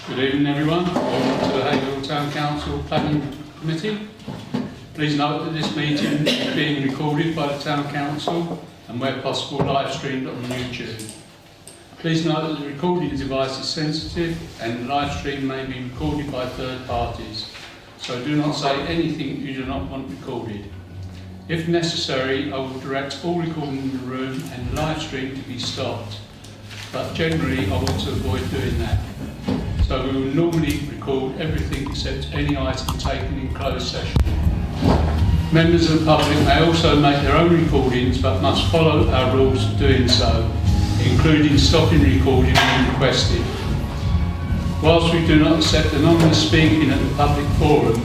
Good evening everyone, welcome to the Haverhill Town Council Planning Committee. Please note that this meeting is being recorded by the Town Council and where possible live streamed on YouTube. Please note that the recording device is sensitive and the live stream may be recorded by third parties, so do not say anything you do not want recorded. If necessary, I will direct all recording in the room and the live stream to be stopped, but generally I want to avoid doing that. So we will normally record everything except any item taken in closed session. Members of the public may also make their own recordings but must follow our rules for doing so, including stopping recording when requested. Whilst we do not accept anonymous speaking at the public forum,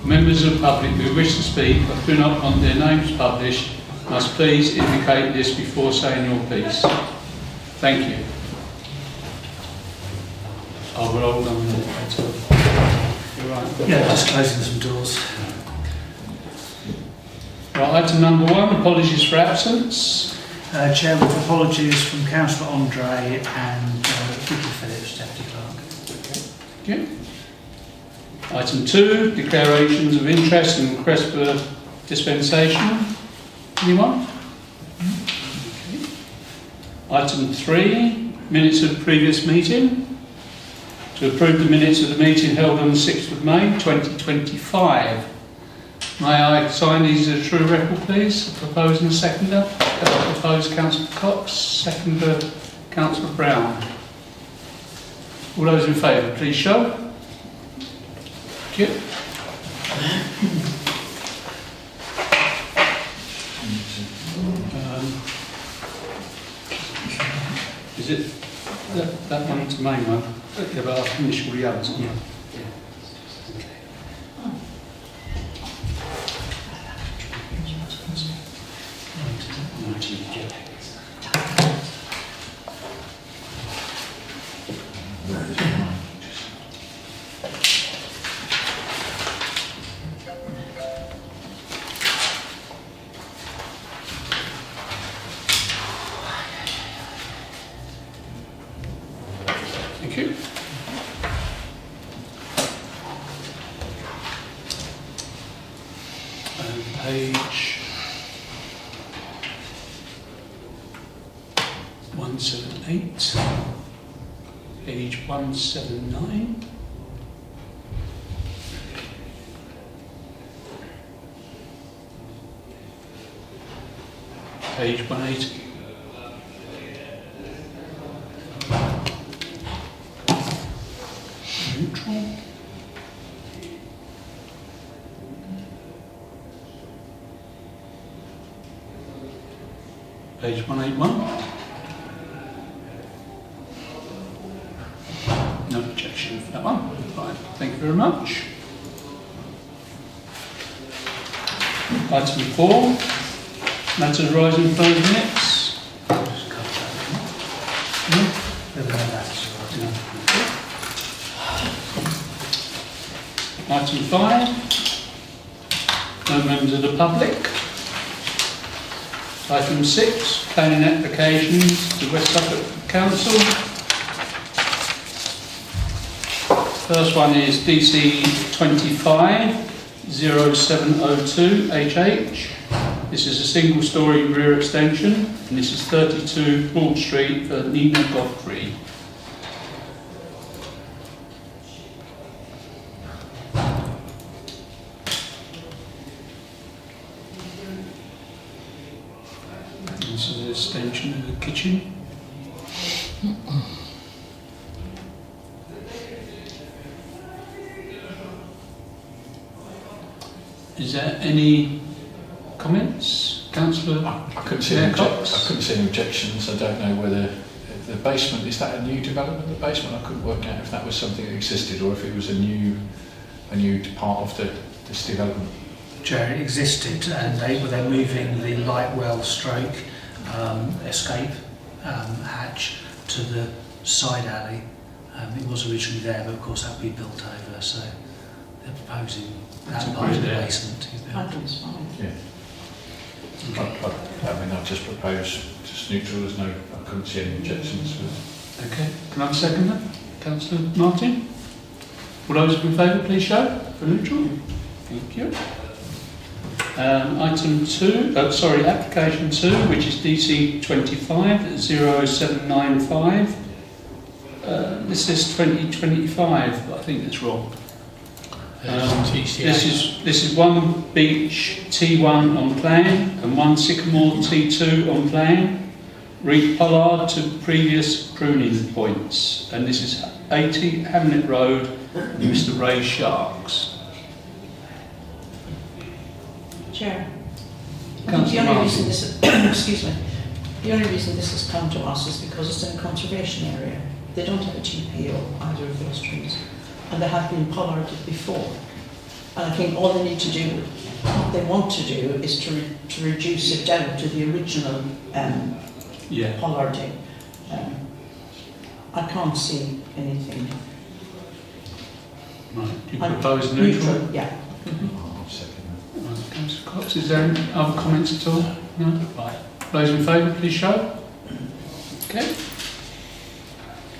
members of the public who wish to speak but do not want their names published must please indicate this before saying your piece. Thank you. Oh, we're all done with it. You're right. Yeah, just closing some doors. Right, item number 1, apologies for absence. Chair, with apologies from Councillor Andre and Vicky Phillips, Deputy Clerk. Okay. Item 2, declarations of interest and request for dispensation. Anyone? Okay. Item 3, minutes of the previous meeting. To approve the minutes of the meeting held on the 6th of May 2025. May I sign these as a true record, please? Proposing seconder. Proposed Councillor Cox, seconder Councillor Brown. All those in favour, please show. Thank you. Is it that one's the main one? Okay, but I'll finish all the others. Yeah. Thank you. Page 178, page 179, page 180. Neutral. Page 181. No objection for that one. Fine. Thank you very much. Item 4. Matters arising from those minutes. Just cut that. Item 5. No members of the public. Item 6, planning applications to West Suffolk Council. First one is DC 250702 HH. This is a single storey rear extension and this is 32 Broad Street for Nina Godfrey. This is an extension of the kitchen. Is there any comments, Councillor? I couldn't see any objections. I don't know whether the basement, is that a new development, the basement? I couldn't work out if that was something that existed or if it was a new part of this development. Chair, it existed and they're moving the light well stroke escape hatch to the side alley. It was originally there, but of course that will be built over, so they're proposing that part of the basement to be built. Yeah. Okay. I mean, I just propose just neutral. I couldn't see any objections. Okay. Can I have a second then? Councillor Martin? All those in favour, please show for neutral. Thank you. Application 2, which is DC 25-0795. This is 2025, but I think that's wrong. This is one beech T1 on plan and one sycamore T2 on plan. Reed pollard to previous pruning points, and this is 80 Hamlet Road, Mr. Ray Sharks. Chair, I think Councillor the only Martin. reason this excuse me, the only reason this has come to us is because it's in a conservation area. They don't have a TP or either of those trees, and they have been pollarded before. And I think all they need to do, what they want to do, is to reduce it down to the original pollarding. I can't see anything. Right. Do you propose neutral? Yeah. I'll second that. Right. Councillor Cox, is there any other comments at all? No? Right. Those in favour, please show. Okay.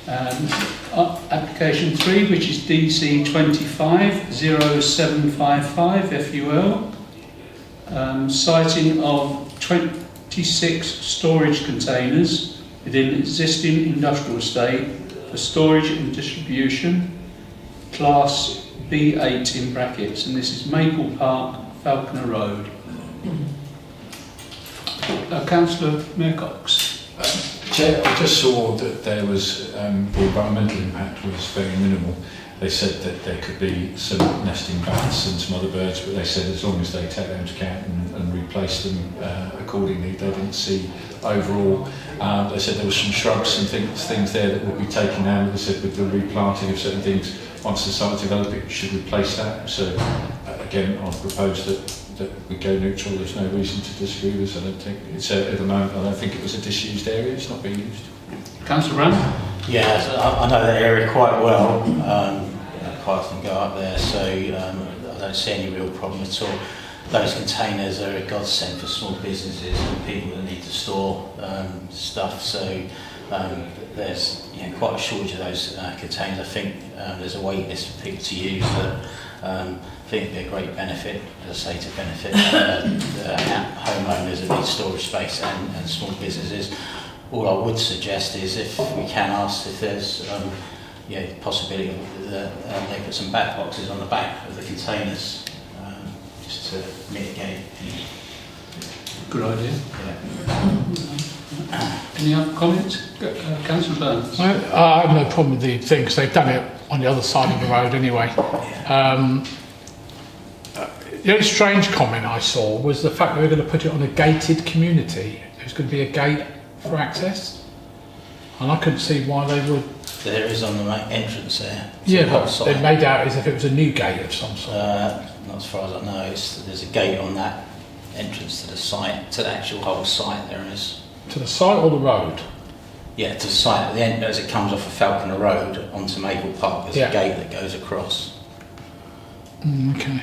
Application 3, which is DC 25-0755 FUL. Siting of 26 storage containers within existing industrial estate for storage and distribution, class B8 in brackets, and this is Maple Park, Falconer Road. Councillor Mayor Cox. Chair, I just saw that there was, the environmental impact was very minimal. They said that there could be some nesting bats and some other birds, but they said as long as they take them into account and replace them accordingly, they didn't see overall. They said there were some shrubs and things there that would be taken down. They said with the replanting of certain things, once the site developed, it should replace that. So again, I've proposed that we go neutral. There's no reason to disagree with this. I don't think it's at the moment. I don't think it was a disused area. It's not being used. Councillor Brown. Yeah, I know that area quite well. Quite often go up there, so I don't see any real problem at all. Those containers are a godsend for small businesses and people that need to store stuff. So there's quite a shortage of those containers. I think there's a wait list for people to use that. I think it'd be a great benefit, as I say, to benefit the homeowners that need storage space and small businesses. All I would suggest is, if we can ask if there's possibility that they put some bat boxes on the back of the containers, just to mitigate any. Good idea. Yeah. Any other comments? Councillor Burns. I have no problem with the thing, because they've done it on the other side of the road anyway. The only strange comment I saw was the fact that they were going to put it on a gated community. There's going to be a gate for access, and I couldn't see why they would. There is on the main entrance there. Yeah, but they made out as if it was a new gate of some sort. Not as far as I know. There's a gate on that entrance to the site, to the actual whole site. There is. To the site or the road? Yeah, to the site. At the end, as it comes off of Falconer Road onto Maple Park, there's a gate that goes across. Okay.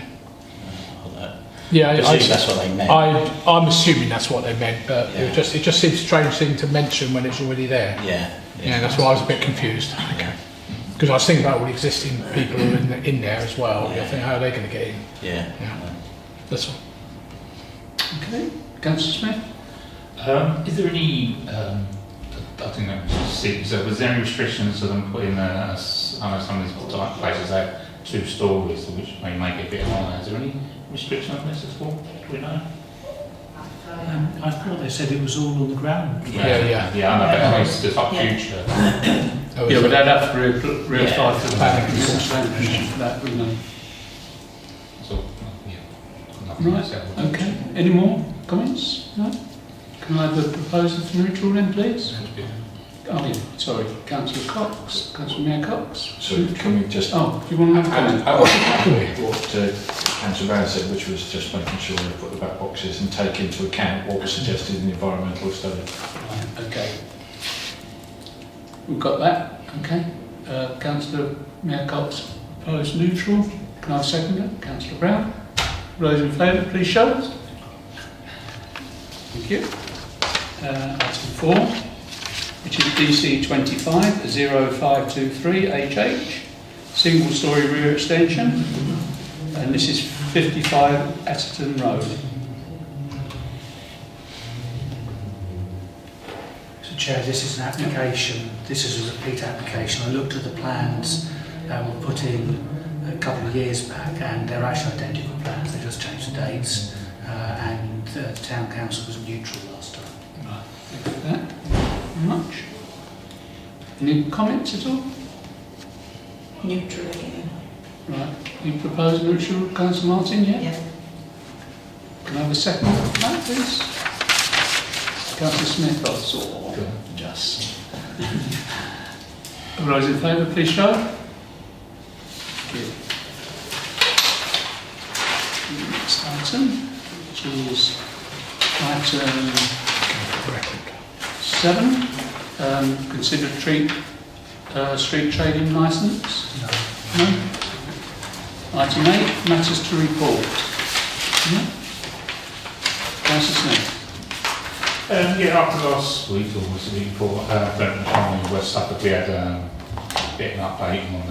Yeah, I assume that's what they meant. I'm assuming that's what they meant, but Yeah. it just seems a strange thing to mention when it's already there. Yeah. Yeah, that's why I was a bit confused. Okay. Because I was thinking about all the existing people who are in there as well. Yeah. I think, how are they going to get in? Yeah. That's all. Okay. Councillor Smith. Is there any, I think that was there any restrictions to them putting, I know some of these places have 2 stories, which may make it a bit higher. Is there any restriction on this at all? Do we know? I thought they said it was all on the ground. Yeah, I know, but it's the top future. Oh, Yeah, but they'd have to reapply for the planning Yeah. consent for that, wouldn't they? So, Right. Okay. Any more comments? No? Can I have a proposal for neutral then, please? Oh, yeah. Sorry, Councillor Cox. Councillor Mayor Cox. So can we just... Oh, do you want to have a comment? I was happy with what Councillor Brown said, which was just making sure we put the back boxes and take into account what was suggested in the environmental study. Right, okay. We've got that. Okay. Councillor Mayor Cox proposed neutral. Can I second it? Councillor Brown. Those in favour, please show us. Thank you. Item 4, which is DC 25-0523 HH. single-storey rear extension, and this is 55 Atherton Road. So Chair, this is an application, this is a repeat application. I looked at the plans that were put in a couple of years back, and they're actually identical plans, they just changed the dates, and the Town Council was neutral last time. Right, thank you for that very much. Any comments at all? Neutral again. Right, you propose neutral, Councillor Martin, yeah? Yeah. Can I have a second for that, please? Councillor Smith, I saw. Just. All those in favour, please show. Thank you. Next item, which is item 7, consider street trading licence. No. Item 8, matters to report. No. Councillor Smith. Yeah, after last week, or was the week before, in West Suffolk, we had a bit of an update on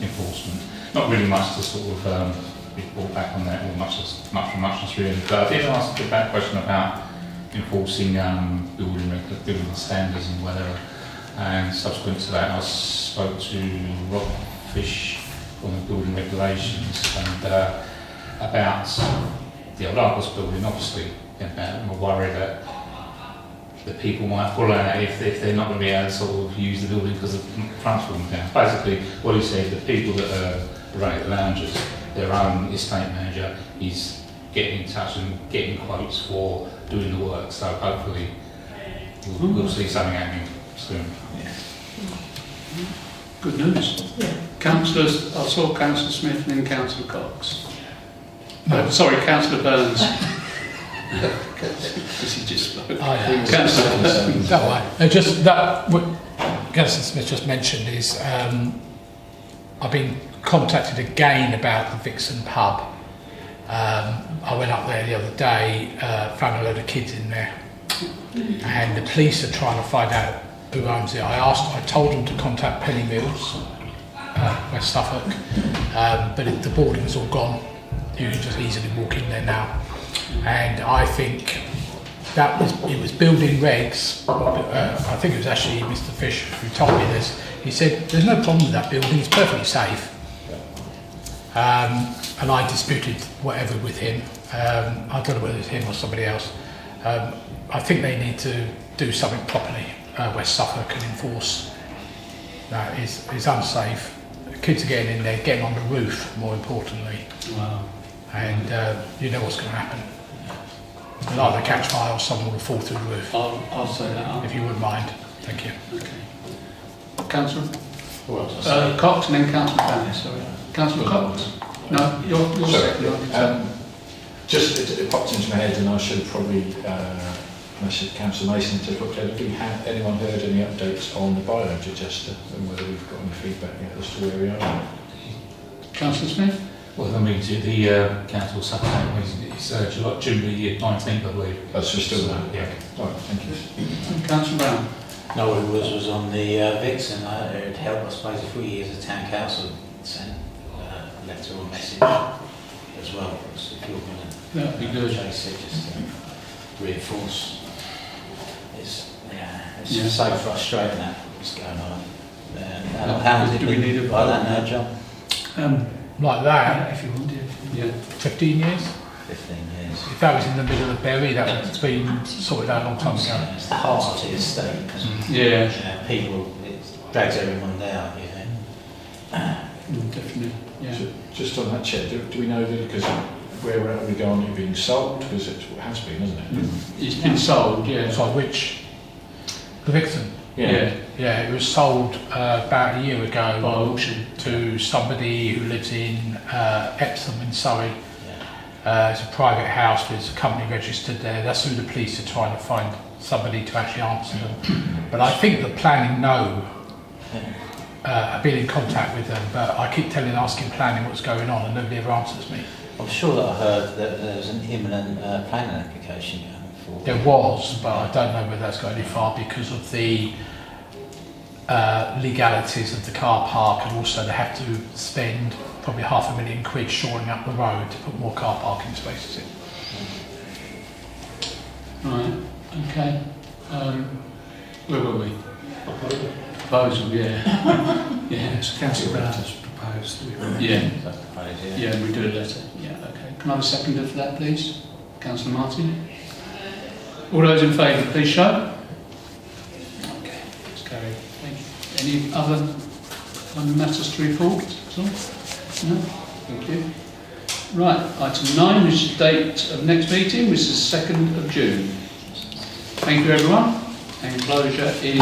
enforcement. Not really much to sort of report back on that, or much really. But I did ask a back question about enforcing building standards and whether, and subsequent to that, I spoke to Rob Fish from the building regulations and about the old Argos building, obviously, about I'm worried that the people might pull out if they're not going to be able to sort of use the building because the front's falling down. Basically, what he said, the people that are running the lounges, their own estate manager is getting in touch and getting quotes for doing the work. So hopefully we'll see something happening soon. Yeah. Good news. Yeah. Councillors, I saw Councillor Smith and then Councillor Cox. No, sorry, Councillor Burns. Because he just spoke. Oh, yeah. Councillor Burns. That way. Just that, what Councillor Smith just mentioned is I've been contacted again about the Vixen pub. I went up there the other day, found a load of kids in there, and the police are trying to find out who owns it. I told them to contact Penny Mills, West Suffolk, but the boarding's all gone. You can just easily walk in there now. And I think that it was building regs. I think it was actually Mr. Fish who told me this. He said, there's no problem with that building, it's perfectly safe. And I disputed whatever with him. I don't know whether it's him or somebody else. I think they need to do something properly, West Suffolk, and enforce that is unsafe. Kids are getting in there, getting on the roof, more importantly. Wow. And you know what's going to happen. They'll either catch fire or someone will fall through the roof. I'll say that. If you wouldn't mind. Thank you. Okay. Councillor Well, Cox and then Councillor Burns, sorry. Councillor Cox? No, you're second. Just it popped into my head, and I should probably message Councillor Mason to look at. Have we had anyone heard any updates on the biology tester and whether we've got any feedback yet as to where we are? Councillor Smith? Well, I mean, the council Saturday is June the 19th, I believe. That's just still that. Yeah. All right, thank you. Councillor Brown? No, what it was on the Vixen. It would help, I suppose, if we as a town council sent a letter or message as well. If you're going to That'd be good. chase it, just to reinforce. It's Yeah. so frustrating that what's going on. How did Do we need a like that now, John? Like that, If you wanted. Yeah. 15 years. 15 years. If that was in the middle of the berry, that would have been sorted out a long time ago. It's the heart of the estate. Yeah. People, it drags everyone down, you know. Definitely. Yeah. So, just on that, Chair, do we know that, because where we're at regarding it being sold, because it has been, hasn't it? It's been sold, yeah. So which? The Vixen. Yeah. Yeah, it was sold about a year ago By auction. to somebody who lives in Epsom in Surrey. It's a private house with a company registered there. That's who the police are trying to find somebody to actually answer them. But I think the planning know. I've been in contact with them, but I keep asking planning what's going on, and nobody ever answers me. I'm sure that I heard that there was an imminent planning application going for. There was, but I don't know whether that's got any far because of the legalities of the car park, and also they have to spend probably £500,000 shoring up the road to put more car parking spaces in. Right, okay. Where were we? Proposal, yeah. Yeah, So Councillor Brown has proposed that we yeah, That's the phrase, yeah. yeah, we do a letter. Yeah, okay. Can I have a seconder for that, please? Councillor Martin. All those in favour, please show. Okay, it's carried. Thank you. Any other matters to report at all? No? Thank you. Right, item 9, which is the date of next meeting, which is the 2nd of June. Thank you, everyone. And closure is